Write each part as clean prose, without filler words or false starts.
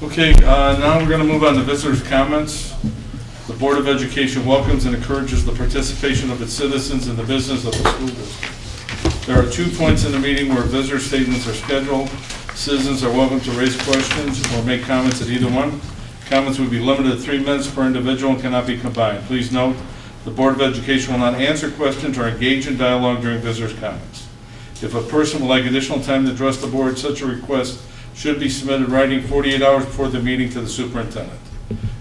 Okay, now we're going to move on to visitors' comments. The Board of Education welcomes and encourages the participation of its citizens in the business of the school district. There are 2 points in the meeting where visitor statements are scheduled. Citizens are welcome to raise questions or make comments at either one. Comments will be limited to 3 minutes per individual and cannot be combined. Please note, the Board of Education will not answer questions or engage in dialogue during visitors' comments. If a person would like additional time to address the board, such a request should be submitted in writing 48 hours before the meeting to the superintendent.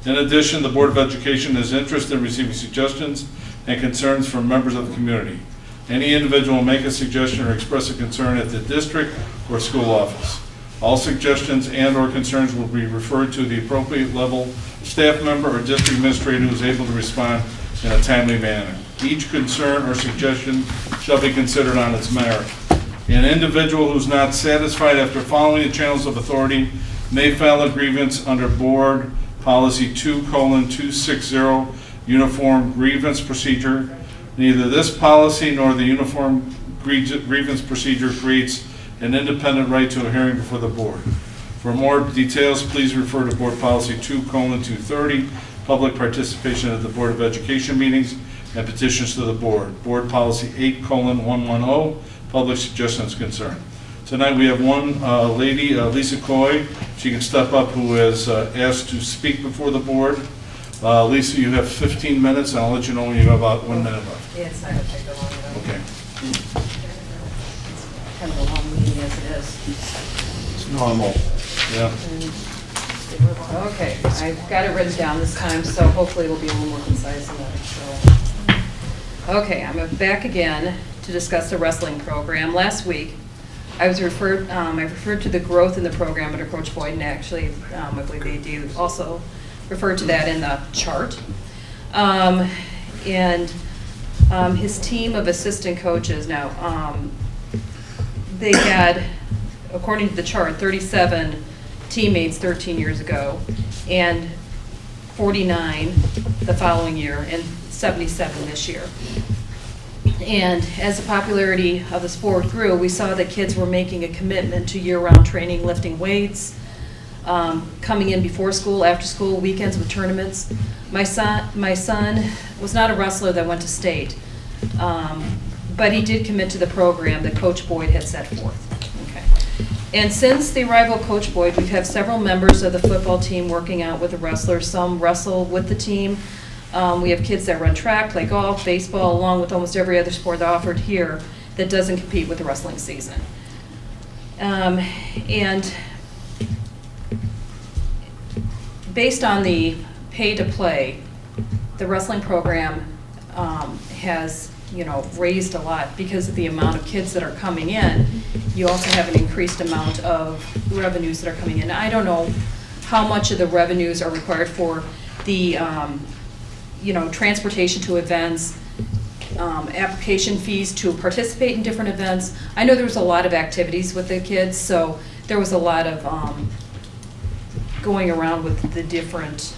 In addition, the Board of Education is interested in receiving suggestions and concerns from members of the community. Any individual will make a suggestion or express a concern at the district or school office. All suggestions and or concerns will be referred to the appropriate level staff member or district administrator who is able to respond in a timely manner. Each concern or suggestion shall be considered on its merit. An individual who is not satisfied after following the channels of authority may file a grievance under Board Policy 2:260, Uniform Grievance Procedure. Neither this policy nor the Uniform Grievance Procedure creates an independent right to a hearing before the board. For more details, please refer to Board Policy 2:230, Public Participation at the Board of Education meetings and petitions to the board. Board Policy 8:110, Public Suggestions Concern. Tonight we have one lady, Lisa Coy. She can step up, who has asked to speak before the board. Lisa, you have 15 minutes, and I'll let you know when you have about 1 minute left. Yeah, it's not going to take that long. Okay. Kind of a long meeting as it is. It's normal. Yeah. Okay, I've got it written down this time, so hopefully we'll be a little more concise in that. So, okay, I'm back again to discuss the wrestling program. Last week, I referred to the growth in the program under Coach Boyd, and actually, I believe they do also refer to that in the chart. His team of assistant coaches now, they had, according to the chart, 37 teammates 13 years ago, and 49 the following year, and 77 this year. And as the popularity of the sport grew, we saw that kids were making a commitment to year-round training, lifting weights, coming in before school, after school, weekends with tournaments. My son was not a wrestler that went to state, but he did commit to the program that Coach Boyd had set forth. Okay. And since the arrival of Coach Boyd, we've had several members of the football team working out with the wrestlers. Some wrestle with the team. We have kids that run track, play golf, baseball, along with almost every other sport offered here that doesn't compete with the wrestling season. And based on the pay to play, the wrestling program has, raised a lot because of the amount of kids that are coming in. You also have an increased amount of revenues that are coming in. I don't know how much of the revenues are required for the transportation to events, application fees to participate in different events. I know there was a lot of activities with the kids, so there was a lot of going around with the different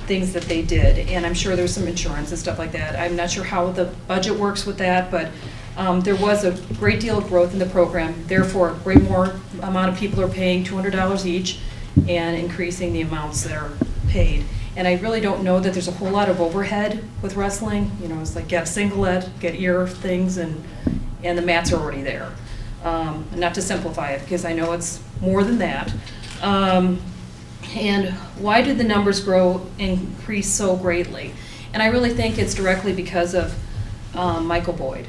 things that they did, and I'm sure there was some insurance and stuff like that. I'm not sure how the budget works with that, but there was a great deal of growth in the program. Therefore, a great more amount of people are paying $200 each and increasing the amounts that are paid. And I really don't know that there's a whole lot of overhead with wrestling. It's like get a singlet, get ear things, and the mats are already there. Not to simplify it, because I know it's more than that. And why did the numbers increase so greatly? And I really think it's directly because of Michael Boyd.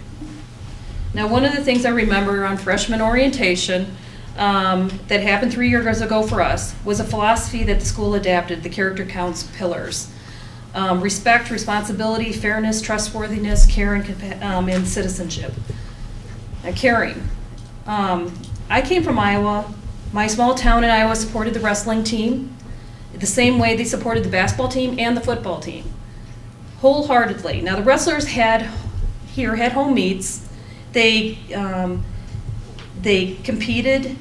Now, one of the things I remember on freshman orientation that happened 3 years ago for us was a philosophy that the school adapted, the character counts pillars. Respect, responsibility, fairness, trustworthiness, care, and citizenship. Caring. I came from Iowa. My small town in Iowa supported the wrestling team the same way they supported the basketball team and the football team, wholeheartedly. Now, the wrestlers had home meets. They competed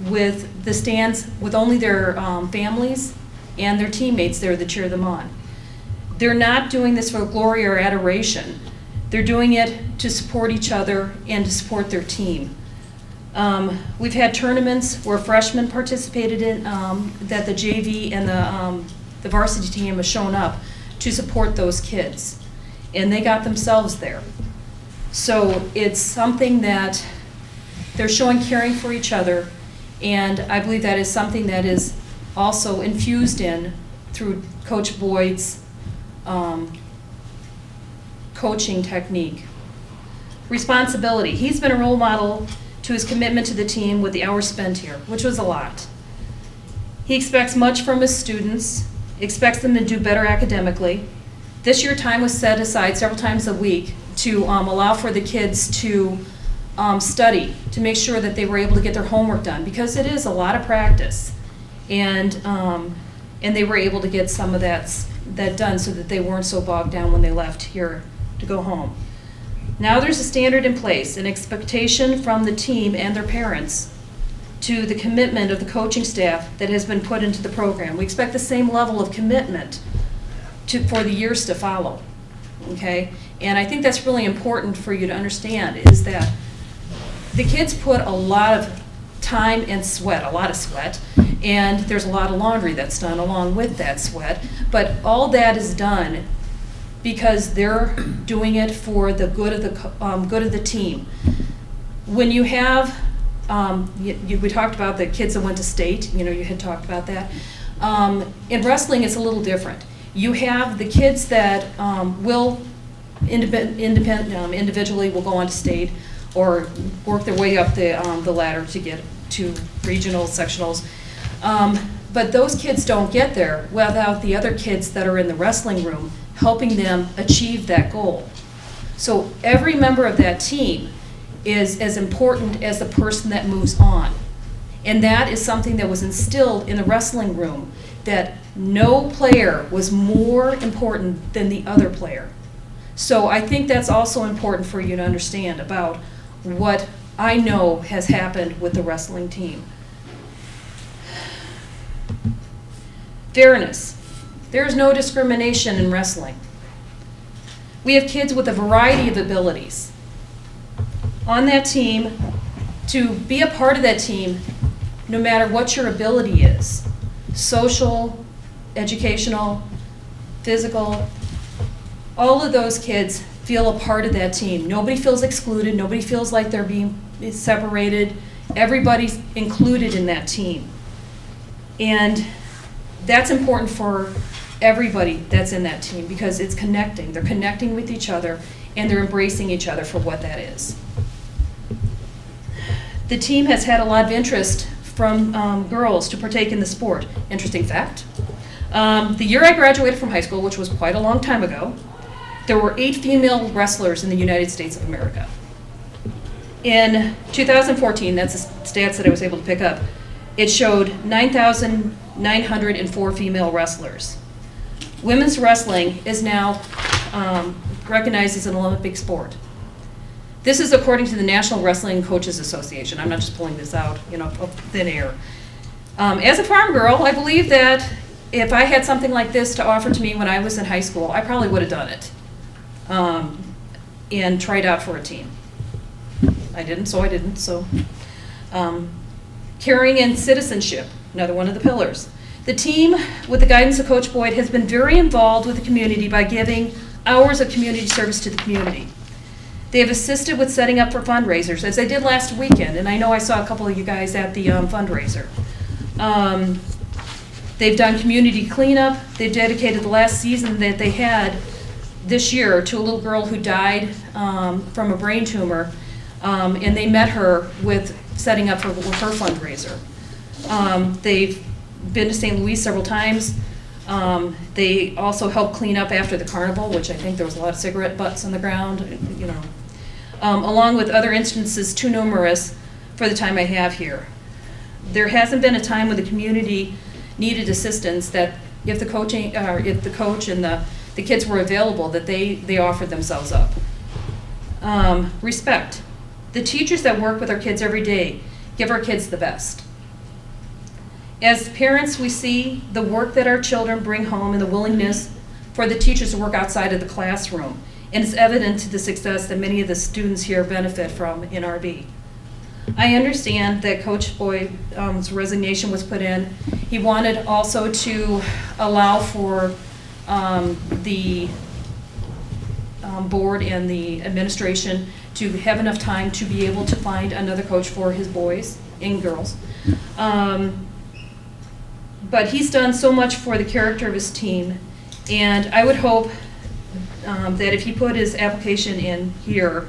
with the stands with only their families and their teammates there to cheer them on. They're not doing this for glory or adoration. They're doing it to support each other and to support their team. We've had tournaments where freshmen participated in, that the JV and the varsity team has shown up to support those kids. And they got themselves there. So it's something that they're showing caring for each other, and I believe that is something that is also infused in through Coach Boyd's coaching technique. Responsibility. He's been a role model to his commitment to the team with the hours spent here, which was a lot. He expects much from his students, expects them to do better academically. This year, time was set aside several times a week to allow for the kids to study, to make sure that they were able to get their homework done, because it is a lot of practice. And they were able to get some of that done so that they weren't so bogged down when they left here to go home. Now there's a standard in place, an expectation from the team and their parents to the commitment of the coaching staff that has been put into the program. We expect the same level of commitment for the years to follow, okay? And I think that's really important for you to understand, is that the kids put a lot of time and sweat, a lot of sweat, and there's a lot of laundry that's done along with that sweat, but all that is done because they're doing it for the good of the team. When you have, we talked about the kids that went to state, you had talked about that. In wrestling, it's a little different. You have the kids that will individually will go on to state or work their way up the ladder to get to regionals, sectionals. But those kids don't get there without the other kids that are in the wrestling room helping them achieve that goal. So every member of that team is as important as the person that moves on. And that is something that was instilled in the wrestling room, that no player was more important than the other player. So I think that's also important for you to understand about what I know has happened with the wrestling team. Fairness. There's no discrimination in wrestling. We have kids with a variety of abilities on that team. To be a part of that team, no matter what your ability is, social, educational, physical, all of those kids feel a part of that team. Nobody feels excluded. Nobody feels like they're being separated. Everybody's included in that team. And that's important for everybody that's in that team, because it's connecting. They're connecting with each other, and they're embracing each other for what that is. The team has had a lot of interest from girls to partake in the sport. Interesting fact. The year I graduated from high school, which was quite a long time ago, there were 8 female wrestlers in the United States of America. In 2014, that's the stats that I was able to pick up, it showed 9,904 female wrestlers. Women's wrestling is now recognized as an Olympic sport. This is according to the National Wrestling Coaches Association. I'm not just pulling this out, of thin air. As a farm girl, I believe that if I had something like this to offer to me when I was in high school, I probably would have done it and tried out for a team. I didn't. Caring and citizenship, another one of the pillars. The team, with the guidance of Coach Boyd, has been very involved with the community by giving hours of community service to the community. They have assisted with setting up for fundraisers, as they did last weekend, and I know I saw a couple of you guys at the fundraiser. They've done community cleanup. They've dedicated the last season that they had this year to a little girl who died from a brain tumor, and they met her with setting up for her fundraiser. They've been to St. Louis several times. They also helped clean up after the carnival, which I think there was a lot of cigarette butts on the ground, along with other instances too numerous for the time I have here. There hasn't been a time when the community needed assistance that if the coach and the kids were available, that they offered themselves up. Respect. The teachers that work with our kids every day give our kids the best. As parents, we see the work that our children bring home and the willingness for the teachers to work outside of the classroom. And it's evident to the success that many of the students here benefit from in RB. I understand that Coach Boyd's resignation was put in. He wanted also to allow for the board and the administration to have enough time to be able to find another coach for his boys and girls. But he's done so much for the character of his team, and I would hope that if he put his application in here,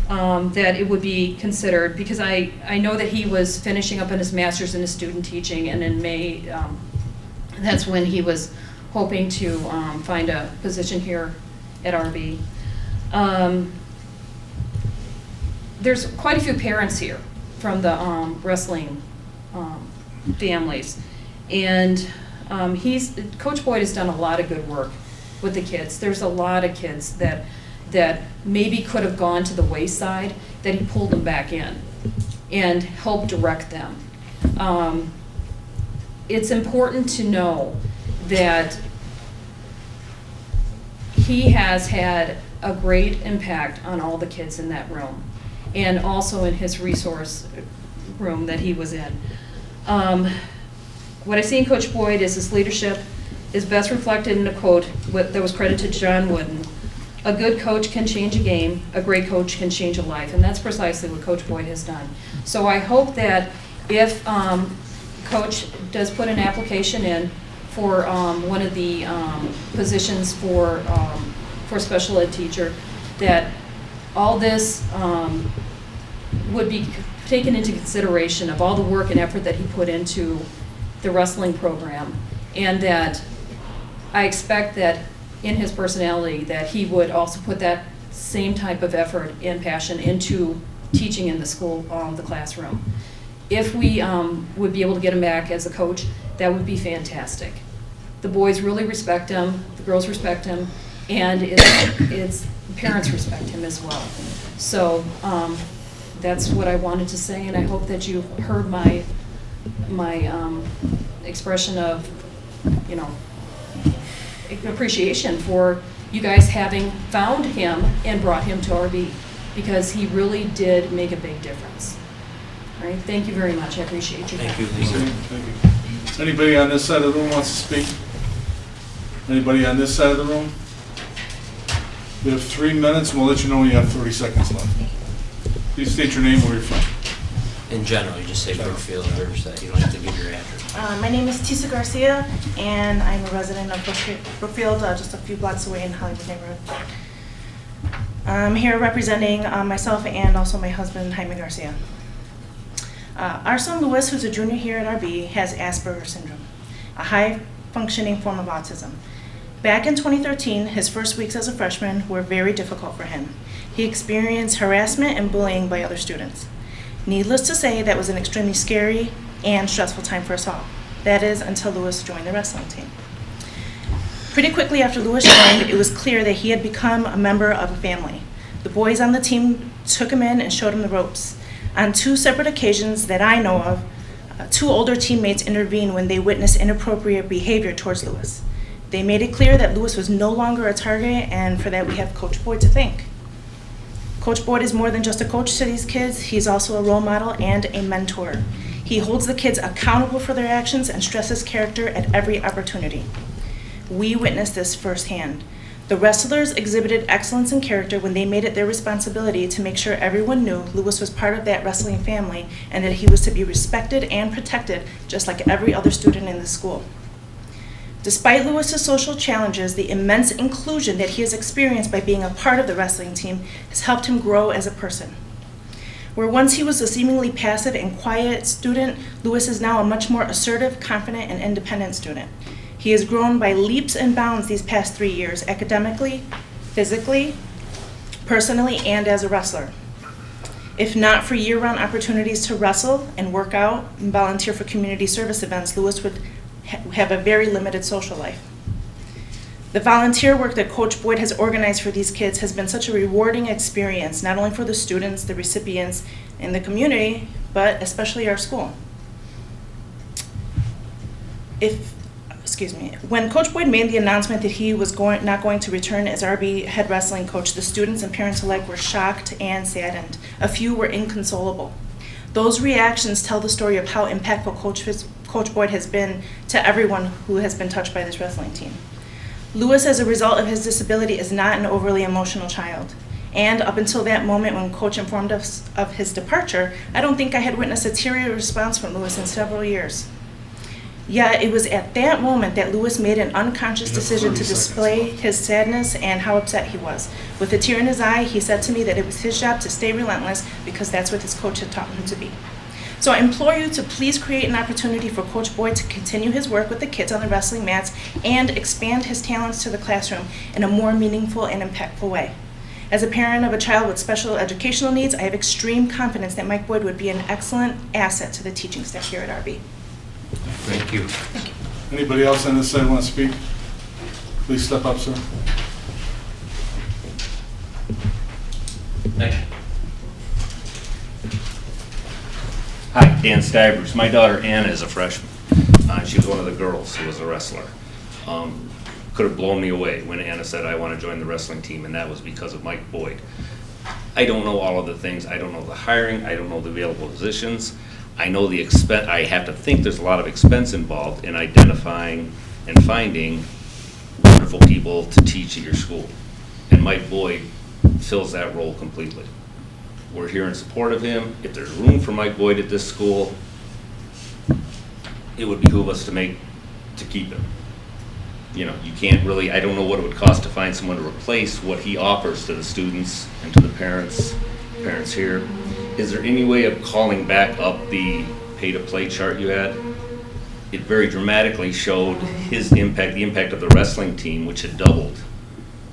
that it would be considered, because I know that he was finishing up on his master's in his student teaching, and in May, that's when he was hoping to find a position here at RB. There's quite a few parents here from the wrestling families, and Coach Boyd has done a lot of good work with the kids. There's a lot of kids that maybe could have gone to the wayside, that he pulled them back in and helped direct them. It's important to know that he has had a great impact on all the kids in that room, and also in his resource room that he was in. What I see in Coach Boyd is his leadership is best reflected in a quote that was credited to John Wooden. A good coach can change a game, a great coach can change a life, and that's precisely what Coach Boyd has done. So I hope that if Coach does put an application in for one of the positions for special ed teacher, that all this would be taken into consideration of all the work and effort that he put into the wrestling program, and that I expect that in his personality that he would also put that same type of effort and passion into teaching in the school, the classroom. If we would be able to get him back as a coach, that would be fantastic. The boys really respect him, the girls respect him, and it's parents respect him as well. So that's what I wanted to say, and I hope that you heard my expression of, appreciation for you guys having found him and brought him to RB, because he really did make a big difference. All right, thank you very much. I appreciate you. Thank you, Lisa. Thank you. Anybody on this side of the room wants to speak? Anybody on this side of the room? We have 3 minutes, and we'll let you know when you have 30 seconds left. Please state your name, where you're from. In general, you just say Brookfield or Riverside. You don't have to give your address. My name is Tisa Garcia, and I'm a resident of Brookfield, just a few blocks away in Hollywood neighborhood. I'm here representing myself and also my husband, Jaime Garcia. Our son Luis, who's a junior here at RB, has Asperger's syndrome, a high-functioning form of autism. Back in 2013, his first weeks as a freshman were very difficult for him. He experienced harassment and bullying by other students. Needless to say, that was an extremely scary and stressful time for us all. That is, until Luis joined the wrestling team. Pretty quickly after Luis joined, it was clear that he had become a member of a family. The boys on the team took him in and showed him the ropes. On 2 separate occasions that I know of, 2 older teammates intervened when they witnessed inappropriate behavior towards Luis. They made it clear that Luis was no longer a target, and for that we have Coach Boyd to thank. Coach Boyd is more than just a coach to these kids. He's also a role model and a mentor. He holds the kids accountable for their actions and stresses character at every opportunity. We witnessed this firsthand. The wrestlers exhibited excellence in character when they made it their responsibility to make sure everyone knew Luis was part of that wrestling family and that he was to be respected and protected just like every other student in the school. Despite Luis's social challenges, the immense inclusion that he has experienced by being a part of the wrestling team has helped him grow as a person. Where once he was a seemingly passive and quiet student, Luis is now a much more assertive, confident, and independent student. He has grown by leaps and bounds these past 3 years, academically, physically, personally, and as a wrestler. If not for year-round opportunities to wrestle and work out and volunteer for community service events, Luis would have a very limited social life. The volunteer work that Coach Boyd has organized for these kids has been such a rewarding experience, not only for the students, the recipients, and the community, but especially our school. When Coach Boyd made the announcement that he was not going to return as RB head wrestling coach, the students and parents alike were shocked and saddened. A few were inconsolable. Those reactions tell the story of how impactful Coach Boyd has been to everyone who has been touched by this wrestling team. Lewis, as a result of his disability, is not an overly emotional child. And up until that moment when Coach informed us of his departure, I don't think I had witnessed a teary response from Lewis in several years. Yet it was at that moment that Lewis made an unconscious decision to display his sadness and how upset he was. With a tear in his eye, he said to me that it was his job to stay relentless because that's what his coach had taught him to be. So I implore you to please create an opportunity for Coach Boyd to continue his work with the kids on the wrestling mats and expand his talents to the classroom in a more meaningful and impactful way. As a parent of a child with special educational needs, I have extreme confidence that Mike Boyd would be an excellent asset to the teaching staff here at RB. Thank you. Anybody else on this side want to speak? Please step up, sir. Thank you. Hi, Dan Stivers. My daughter Anna is a freshman. She was one of the girls who was a wrestler. Could have blown me away when Anna said, I want to join the wrestling team, and that was because of Mike Boyd. I don't know all of the things. I don't know the hiring. I don't know the available positions. I know the expense. I have to think there's a lot of expense involved in identifying and finding wonderful people to teach at your school. And Mike Boyd fills that role completely. We're here in support of him. If there's room for Mike Boyd at this school, it would behoove us to keep him. You know, you can't really, I don't know what it would cost to find someone to replace what he offers to the students and to the parents here. Is there any way of calling back up the pay-to-play chart you had? It very dramatically showed his impact, the impact of the wrestling team, which had doubled,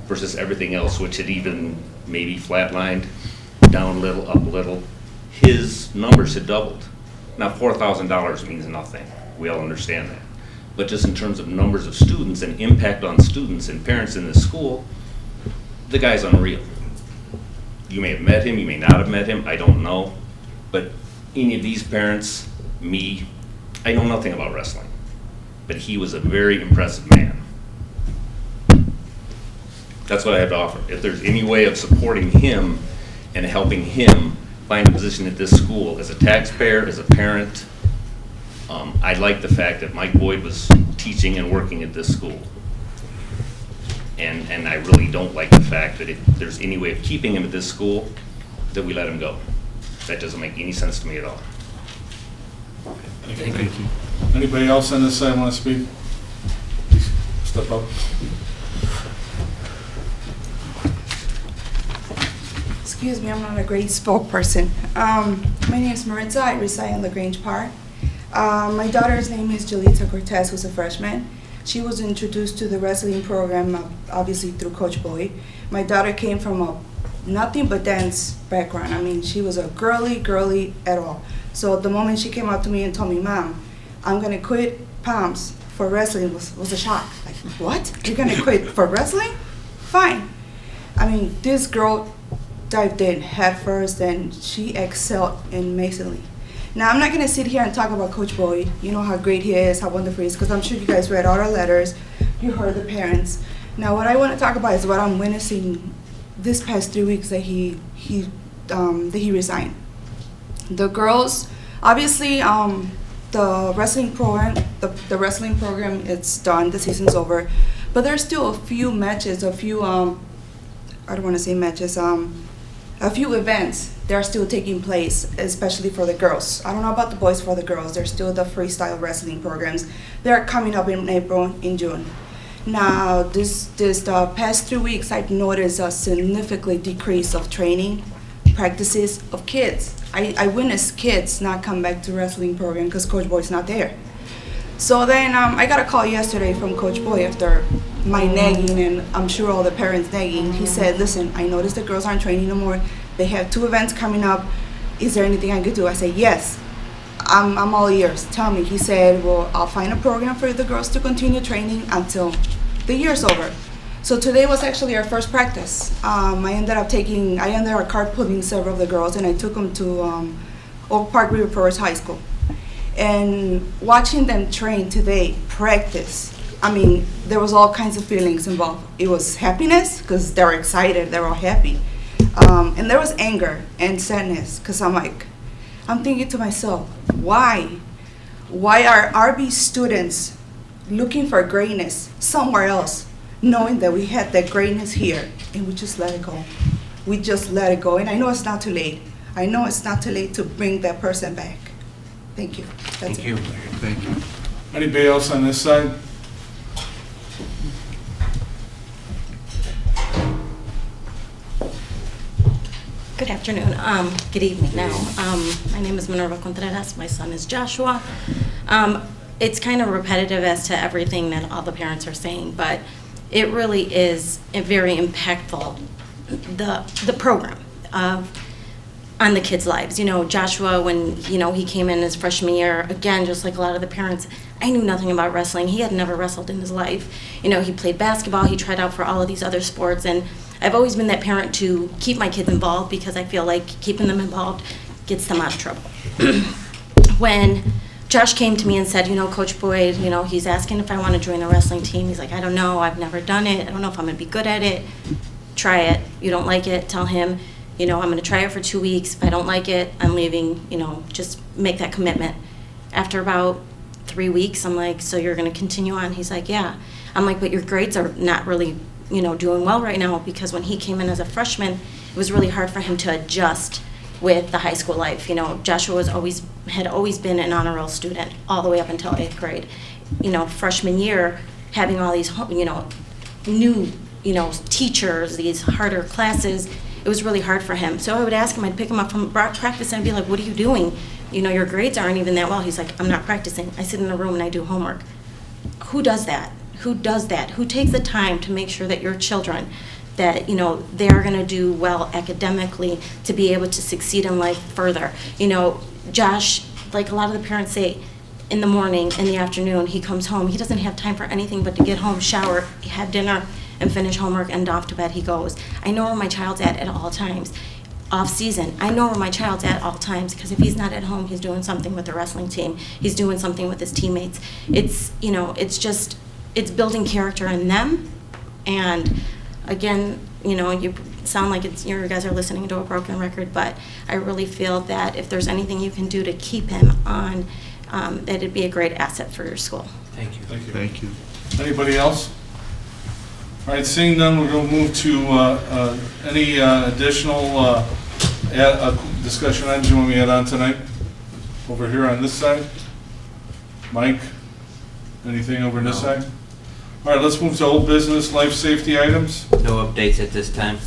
versus everything else, which had even maybe flatlined, down a little, up a little. His numbers had doubled. Now, $4,000 means nothing. We all understand that. But just in terms of numbers of students and impact on students and parents in this school, the guy's unreal. You may have met him, you may not have met him, I don't know. But any of these parents, me, I know nothing about wrestling. But he was a very impressive man. That's what I have to offer. If there's any way of supporting him and helping him find a position at this school as a taxpayer, as a parent, I like the fact that Mike Boyd was teaching and working at this school. And I really don't like the fact that if there's any way of keeping him at this school, that we let him go. That doesn't make any sense to me at all. Thank you. Anybody else on this side want to speak? Please step up. Excuse me, I'm not a great spokesperson. My name is Maritza. I reside in LaGrange Park. My daughter's name is Julita Cortez, who's a freshman. She was introduced to the wrestling program, obviously through Coach Boyd. My daughter came from a nothing but dance background. I mean, she was a girly at all. So the moment she came up to me and told me, Mom, I'm gonna quit POMS for wrestling, was a shock. Like, what? You're gonna quit for wrestling? Fine. I mean, this girl dived in head first and she excelled amazingly. Now, I'm not going to sit here and talk about Coach Boyd. You know how great he is, how wonderful he is, because I'm sure you guys read all our letters, you heard the parents. Now, what I want to talk about is what I'm witnessing this past 3 weeks that he resigned. The girls, obviously, the wrestling program, it's done, the season's over, but there's still a few matches, a few, I don't want to say matches, a few events that are still taking place, especially for the girls. I don't know about the boys. For the girls, there's still the freestyle wrestling programs. They're coming up in April, in June. Now, this past 3 weeks, I've noticed a significant decrease of training practices of kids. I witnessed kids not come back to wrestling program because Coach Boyd's not there. So then I got a call yesterday from Coach Boyd after my nagging, and I'm sure all the parents nagging. He said, listen, I noticed the girls aren't training no more. They have 2 events coming up. Is there anything I could do? I said, yes, I'm all ears. Tell me. He said, well, I'll find a program for the girls to continue training until the year's over. So today was actually our first practice. I ended up carpooling several of the girls, and I took them to Oak Park Riverside High School. And watching them train today, practice, I mean, there was all kinds of feelings involved. It was happiness, because they were excited, they were all happy. And there was anger and sadness, because I'm like, I'm thinking to myself, why? Why are RB students looking for greatness somewhere else, knowing that we had that greatness here, and we just let it go? We just let it go, and I know it's not too late. I know it's not too late to bring that person back. Thank you. That's Thank it. you. Thank you. Anybody else on this side? Good afternoon, good evening now. My name is Minerva Contreras, my son is Joshua. It's kind of repetitive as to everything that all the parents are saying, but it really is very impactful, the program on the kids' lives. You know, Joshua, when, you know, he came in his freshman year, again, just like a lot of the parents, I knew nothing about wrestling. He had never wrestled in his life. You know, he played basketball, he tried out for all of these other sports, and I've always been that parent to keep my kids involved because I feel like keeping them involved gets them out of trouble. When Josh came to me and said, you know, Coach Boyd, you know, he's asking if I want to join the wrestling team. He's like, I don't know, I've never done it. I don't know if I'm going to be good at it. Try it. You don't like it, tell him, you know, I'm going to try it for 2 weeks. If I don't like it, I'm leaving, you know, just make that commitment. After about 3 weeks, I'm like, so you're going to continue on? He's like, yeah. I'm like, but your grades are not really, you know, doing well right now, because when he came in as a freshman, it was really hard for him to adjust with the high school life. You know, Joshua had always been an honor roll student all the way up until 8th grade. You know, freshman year, having all these, you know, new, you know, teachers, these harder classes, it was really hard for him. So I would ask him, I'd pick him up from practice and I'd be like, what are you doing? You know, your grades aren't even that well. He's like, I'm not practicing. I sit in a room and I do homework. Who does that? Who does that? Who takes the time to make sure that your children, that, you know, they're going to do well academically to be able to succeed in life further? You know, Josh, like a lot of the parents say, in the morning, in the afternoon, he comes home. He doesn't have time for anything but to get home, shower, have dinner, and finish homework, and off to bed he goes. I know where my child's at all times. Off season, I know where my child's at all times, because if he's not at home, he's doing something with the wrestling team. He's doing something with his teammates. It's, you know, it's just, it's building character in them. And again, you know, you sound like it's, you guys are listening to a broken record, but I really feel that if there's anything you can do to keep him on, that it'd be a great asset for your school. Thank you. Thank you. Thank you. Anybody else? All right, seeing none, we're going to move to any additional discussion items you want me to add on tonight? Over here on this side? Mike? Anything over on this side? All right, let's move to old business, life safety items. No updates at this time.